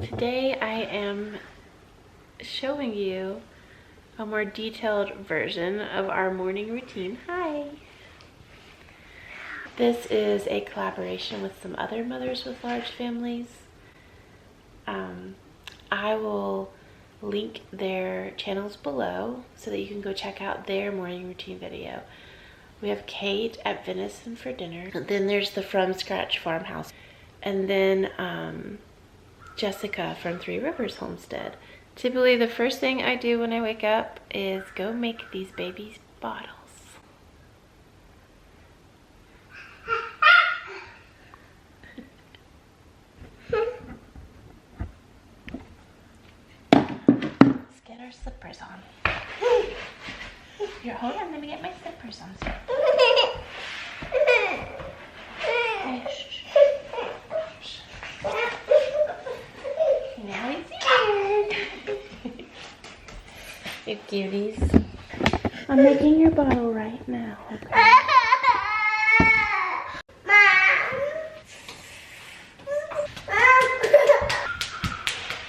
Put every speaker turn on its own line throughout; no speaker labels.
Today I am showing you a more detailed version of our morning routine. Hi! This is a collaboration with some other mothers with large families. I will link their channels below so that you can go check out their morning routine video. We have Kate at Venison for dinner. And then there's the From Scratch Farmhouse. And then Jessica from Three Rivers Homestead. Typically the first thing I do when I wake up is go make these babies bottles. Let's get our slippers on. Here, hold on, let me get my slippers on. Now he's scared. You cuties. I'm making your bottle right now, okay?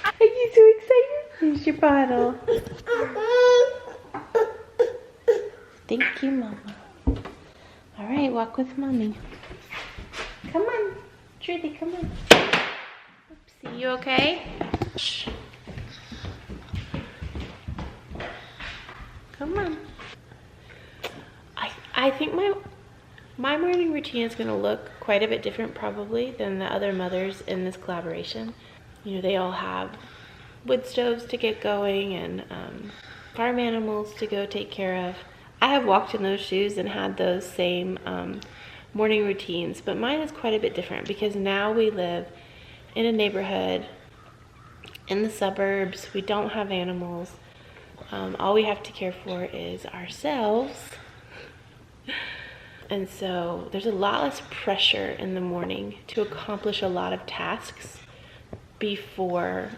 Are you so excited? Here's your bottle. Thank you, Mama. All right, walk with Mommy. Come on, Trudy, come on. Oopsie, you okay? Shh. Come on. I think my morning routine is going to look quite a bit different probably than the other mothers in this collaboration. You know, they all have wood stoves to get going and farm animals to go take care of. I have walked in those shoes and had those same morning routines, but mine is quite a bit different because now we live in a neighborhood in the suburbs. We don't have animals. All we have to care for is ourselves. And so there's a lot less pressure in the morning to accomplish a lot of tasks before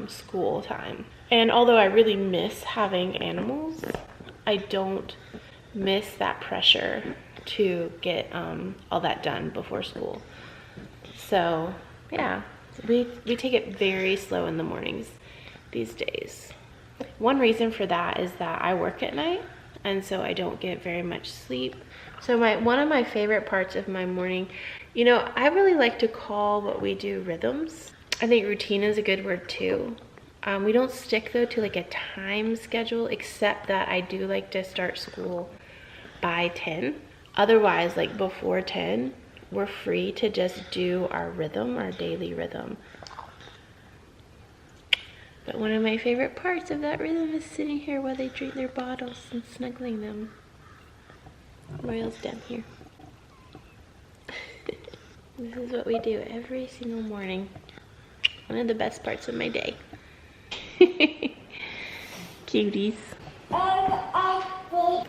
school time. And although I really miss having animals, I don't miss that pressure to get all that done before school. So yeah, we take it very slow in the mornings these days. One reason for that is that I work at night, and so I don't get very much sleep. So one of my favorite parts of my morning, you know, I really like to call what we do rhythms. I think routine is a good word too. We don't stick though to like a time schedule, except that I do like to start school by 10. Otherwise, like before 10, we're free to just do our rhythm, our daily rhythm. But one of my favorite parts of that rhythm is sitting here while they drink their bottles and snuggling them. Royal's down here. This is what we do every single morning. One of the best parts of my day. Cuties.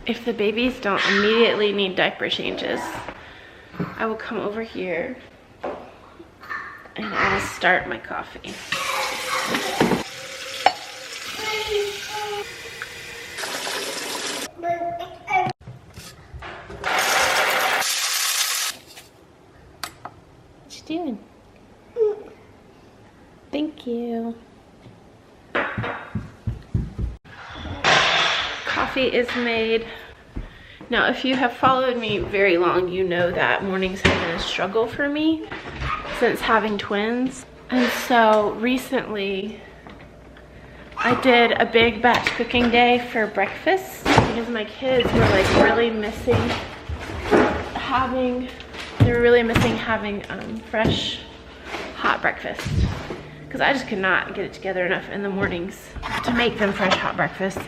If the babies don't immediately need diaper changes, I will come over here and I will start my coffee. What you doing? Thank you. Coffee is made. Now, if you have followed me very long, you know that mornings have been a struggle for me since having twins. And so recently, I did a big batch cooking day for breakfast because my kids were like really missing having fresh hot breakfast, because I just could not get it together enough in the mornings to make them fresh hot breakfast.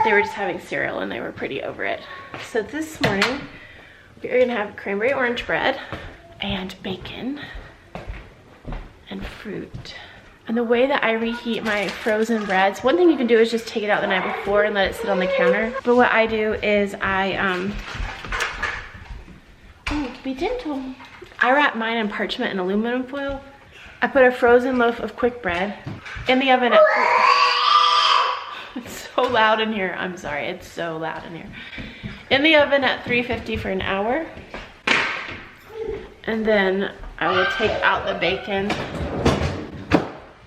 They were just having cereal and they were pretty over it. So this morning we're gonna have cranberry orange bread and bacon and fruit. And the way that I reheat my frozen breads, one thing you can do is just take it out the night before and let it sit on the counter. But what I do is be gentle. I wrap mine in parchment and aluminum foil. I put a frozen loaf of quick bread in the oven at it's so loud in here. I'm sorry, it's so loud in here. In the oven at 350 for an hour. And then I will take out the bacon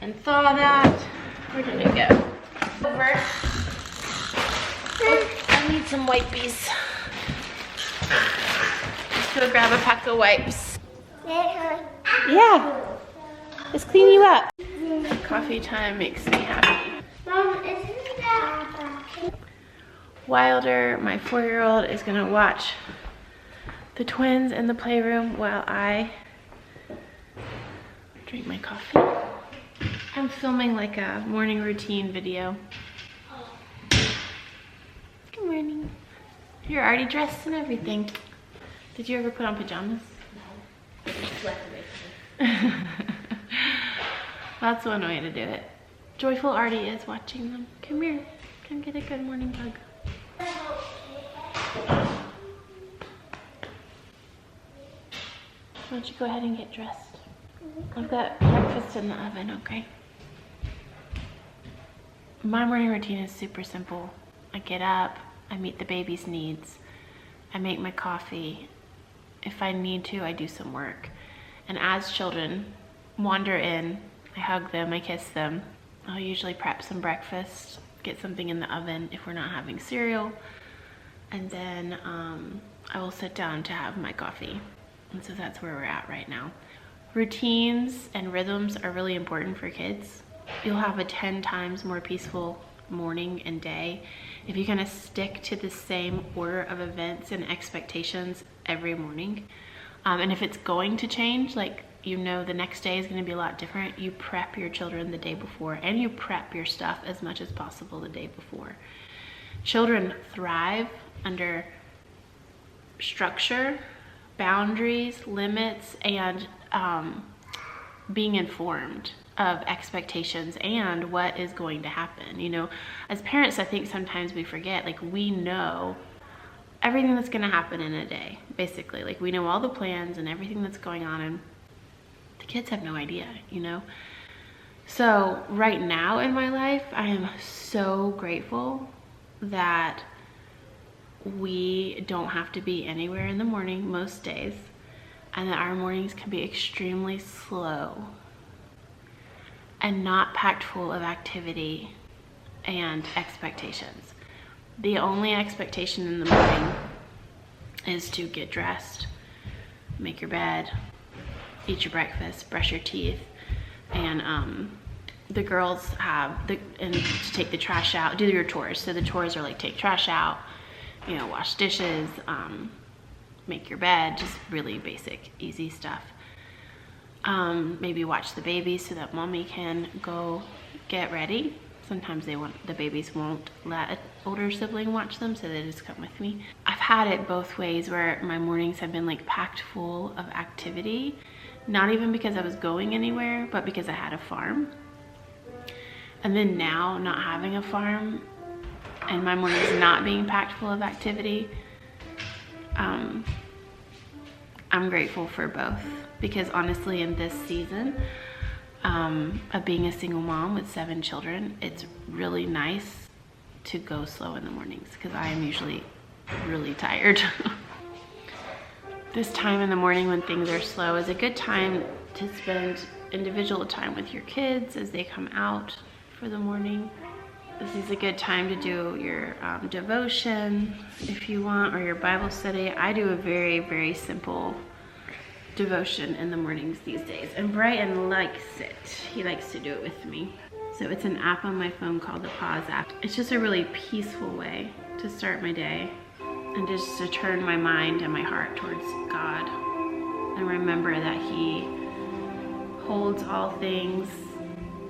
and thaw that. We're gonna go over. Oh, I need some wipies. Let's go grab a pack of wipes. Yeah. Let's clean you up. Coffee time makes me happy.
Mom, isn't that
Wilder, my 4-year-old, is gonna watch the twins in the playroom while I drink my coffee. I'm filming like a morning routine video. Good morning. You're already dressed and everything. Did you ever put on pajamas? That's one way to do it. Joyful Artie is watching them. Come here. Come get a good morning hug. Why don't you go ahead and get dressed? I've got breakfast in the oven, okay? My morning routine is super simple. I get up, I meet the baby's needs, I make my coffee. If I need to, I do some work. And as children wander in, I hug them, I kiss them. I'll usually prep some breakfast, get something in the oven if we're not having cereal. And then I will sit down to have my coffee. And so that's where we're at right now. Routines and rhythms are really important for kids. You'll have a 10 times more peaceful morning and day if you kind of stick to the same order of events and expectations every morning. And if it's going to change, like you know the next day is going to be a lot different, you prep your children the day before and you prep your stuff as much as possible the day before. Children thrive under structure, boundaries, limits, and being informed of expectations and what is going to happen. You know, as parents, I think sometimes we forget, like we know everything that's going to happen in a day, basically. Like we know all the plans and everything that's going on, and the kids have no idea, you know? So right now in my life, I am so grateful that we don't have to be anywhere in the morning most days, and that our mornings can be extremely slow and not packed full of activity and expectations. The only expectation in the morning is to get dressed, make your bed, eat your breakfast, brush your teeth, and the girls have and to take the trash out, do your chores. So the chores are like take trash out, you know, wash dishes, make your bed, just really basic, easy stuff. Maybe watch the baby so that mommy can go get ready. Sometimes the babies won't let an older sibling watch them, so they just come with me. I've had it both ways where my mornings have been like packed full of activity, not even because I was going anywhere, but because I had a farm. And then now not having a farm and my mornings not being packed full of activity, I'm grateful for both, because honestly in this season of being a single mom with 7 children, it's really nice to go slow in the mornings because I am usually really tired. This time in the morning when things are slow is a good time to spend individual time with your kids as they come out for the morning. This is a good time to do your devotion if you want, or your Bible study. I do a very, very simple devotion in the mornings these days, and Brian likes it. He likes to do it with me. So it's an app on my phone called the Pause app. It's just a really peaceful way to start my day and just to turn my mind and my heart towards God and remember that He holds all things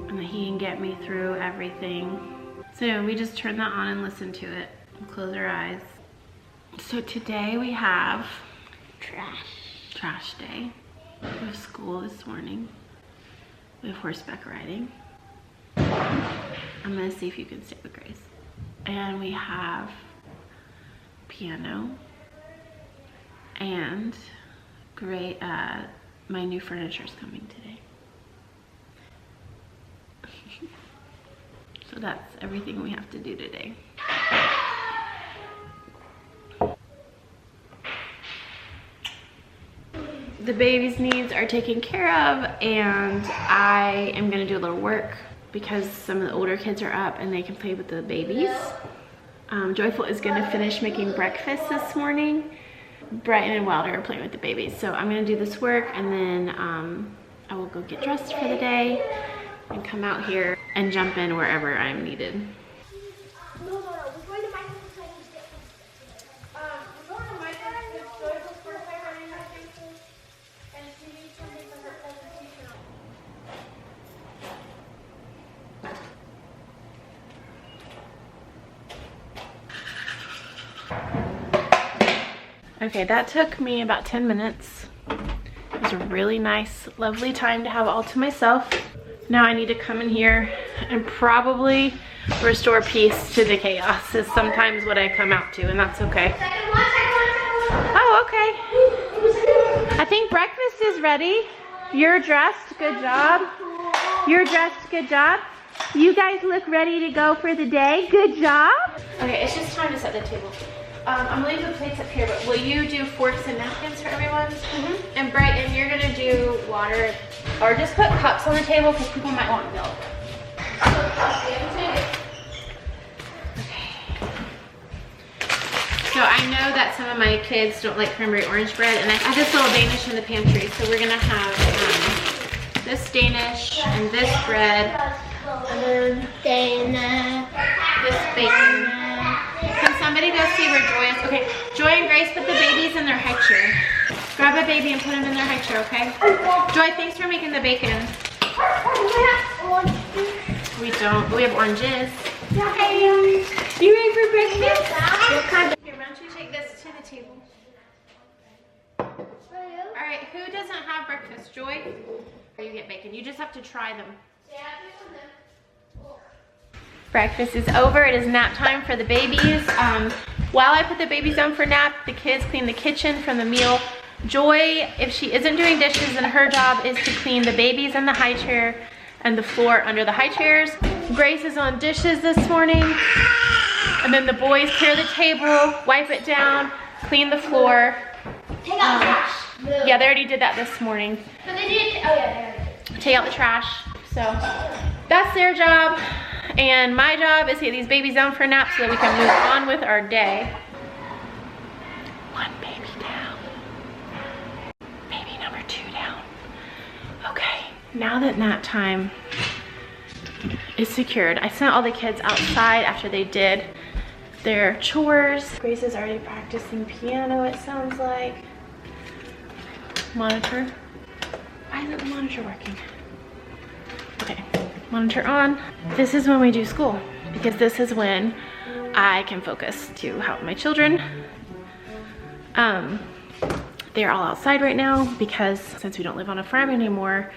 and that He can get me through everything. So we just turn that on and listen to it and close our eyes. So today we have trash day. We have school this morning. We have horseback riding. I'm gonna see if you can stay with Grace. And we have piano and great, my new furniture is coming today. So that's everything we have to do today. the baby's needs are taken care of, and I am gonna do a little work because some of the older kids are up and they can play with the babies. Joyful is gonna finish making breakfast this morning. Brighton and Wilder are playing with the babies. So I'm gonna do this work, and then I will go get dressed for the day and come out here and jump in wherever I'm needed. Okay, that took me about 10 minutes. It was a really nice, lovely time to have all to myself. Now I need to come in here and probably restore peace to the chaos is sometimes what I come out to, and that's okay. Oh, okay. I think breakfast is ready. You're dressed, good job. You're dressed, good job. You guys look ready to go for the day, good job. Okay, it's just time to set the table. I'm gonna leave the plates up here, but will you do forks and napkins for everyone? Mm-hmm. And Brighton, you're gonna do water, or just put cups on the table because people might want milk. Okay. So I know that some of my kids don't like cranberry orange bread, and I have this little Danish in the pantry. So we're gonna have this Danish and this bread, and then this bacon. Can somebody go see where Joy is? Okay, Joy and Grace, put the babies in their high chair. Grab a baby and put them in their high chair, okay? Joy, thanks for making the bacon. We don't, we have oranges. Hey, you ready for breakfast? What kind of? Here, why don't you take this to the table? All right, who doesn't have breakfast? Joy? Or you get bacon. You just have to try them. Breakfast is over. It is nap time for the babies. While I put the babies down for nap, the kids clean the kitchen from the meal. Joy, if she isn't doing dishes, then her job is to clean the babies in the high chair and the floor under the high chairs. Grace is on dishes this morning. And then the boys clear the table, wipe it down, clean the floor.
Take out the trash.
Yeah, they already did that this morning.
But they did, oh yeah,
Take out the trash. So that's their job. And my job is to get these babies down for a nap so that we can move on with our day. One baby down. Baby number 2 down. Okay, now that nap time is secured, I sent all the kids outside after they did their chores. Grace is already practicing piano, it sounds like. Monitor. Why isn't the monitor working? Okay. Monitor on. This is when we do school, because this is when I can focus to help my children. They're all outside right now because since we don't live on a farm anymore,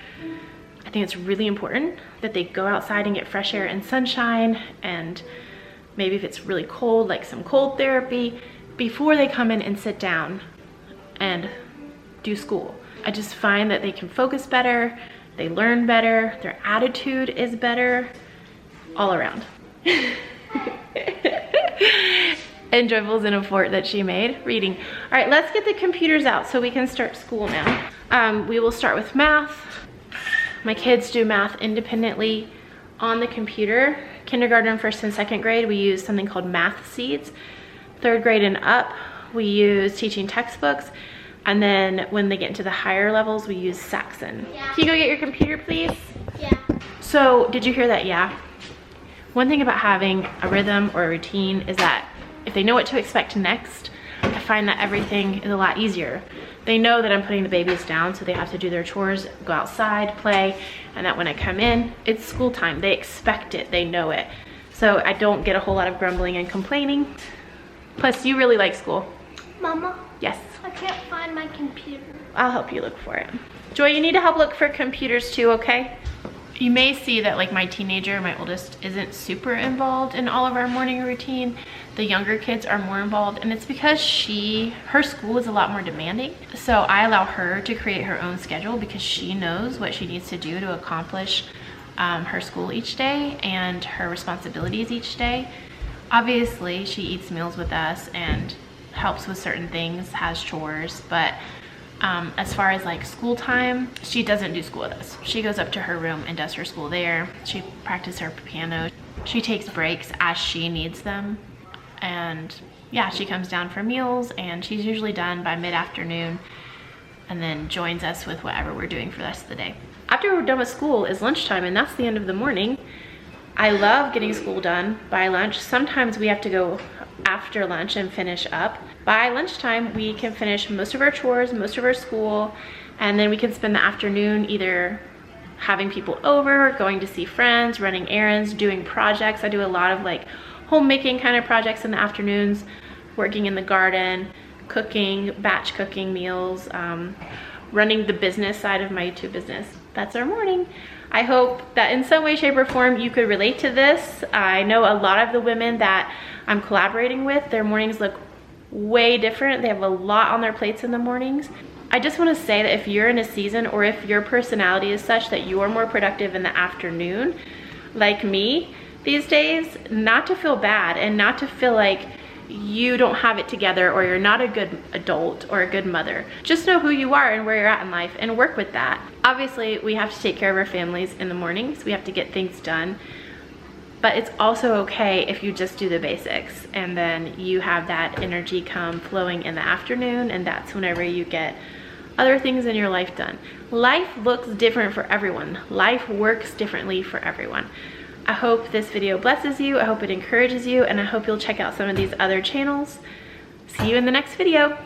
I think it's really important that they go outside and get fresh air and sunshine, and maybe if it's really cold, like some cold therapy, before they come in and sit down and do school. I just find that they can focus better, they learn better, their attitude is better, all around. And Joyful's in a fort that she made, reading. All right, let's get the computers out so we can start school now. We will start with math. My kids do math independently on the computer. Kindergarten, 1st and 2nd grade, we use something called Math Seeds. 3rd grade and up, we use teaching textbooks. And then when they get into the higher levels, we use Saxon. Yeah. Can you go get your computer, please?
Yeah.
So, did you hear that? Yeah. One thing about having a rhythm or a routine is that if they know what to expect next, I find that everything is a lot easier. They know that I'm putting the babies down, so they have to do their chores, go outside, play, and that when I come in, it's school time. They expect it, they know it. So I don't get a whole lot of grumbling and complaining. Plus, you really like school.
Mama?
Yes?
I can't find my computer.
I'll help you look for it. Joy, you need to help look for computers too, okay? You may see that like my teenager, my oldest, isn't super involved in all of our morning routine. The younger kids are more involved, and it's because her school is a lot more demanding. So I allow her to create her own schedule because she knows what she needs to do to accomplish her school each day and her responsibilities each day. Obviously, she eats meals with us and helps with certain things, has chores, but As far as like school time, she doesn't do school with us. She goes up to her room and does her school there. She practices her piano. She takes breaks as she needs them. And yeah, she comes down for meals, and she's usually done by mid-afternoon and then joins us with whatever we're doing for the rest of the day. After we're done with school is lunchtime, and that's the end of the morning. I love getting school done by lunch. Sometimes we have to go after lunch and finish up. By lunchtime, we can finish most of our chores, most of our school, and then we can spend the afternoon either having people over, going to see friends, running errands, doing projects. I do a lot of like homemaking kind of projects in the afternoons, working in the garden, cooking, batch cooking meals, running the business side of my YouTube business. That's our morning. I hope that in some way, shape, or form you could relate to this. I know a lot of the women that I'm collaborating with, their mornings look way different. They have a lot on their plates in the mornings. I just want to say that if you're in a season, or if your personality is such that you are more productive in the afternoon, like me these days, not to feel bad and not to feel like you don't have it together or you're not a good adult or a good mother. Just know who you are and where you're at in life and work with that. Obviously, we have to take care of our families in the mornings. We have to get things done. But it's also okay if you just do the basics, and then you have that energy come flowing in the afternoon, and that's whenever you get other things in your life done. Life looks different for everyone. Life works differently for everyone. I hope this video blesses you. I hope it encourages you, and I hope you'll check out some of these other channels. See you in the next video.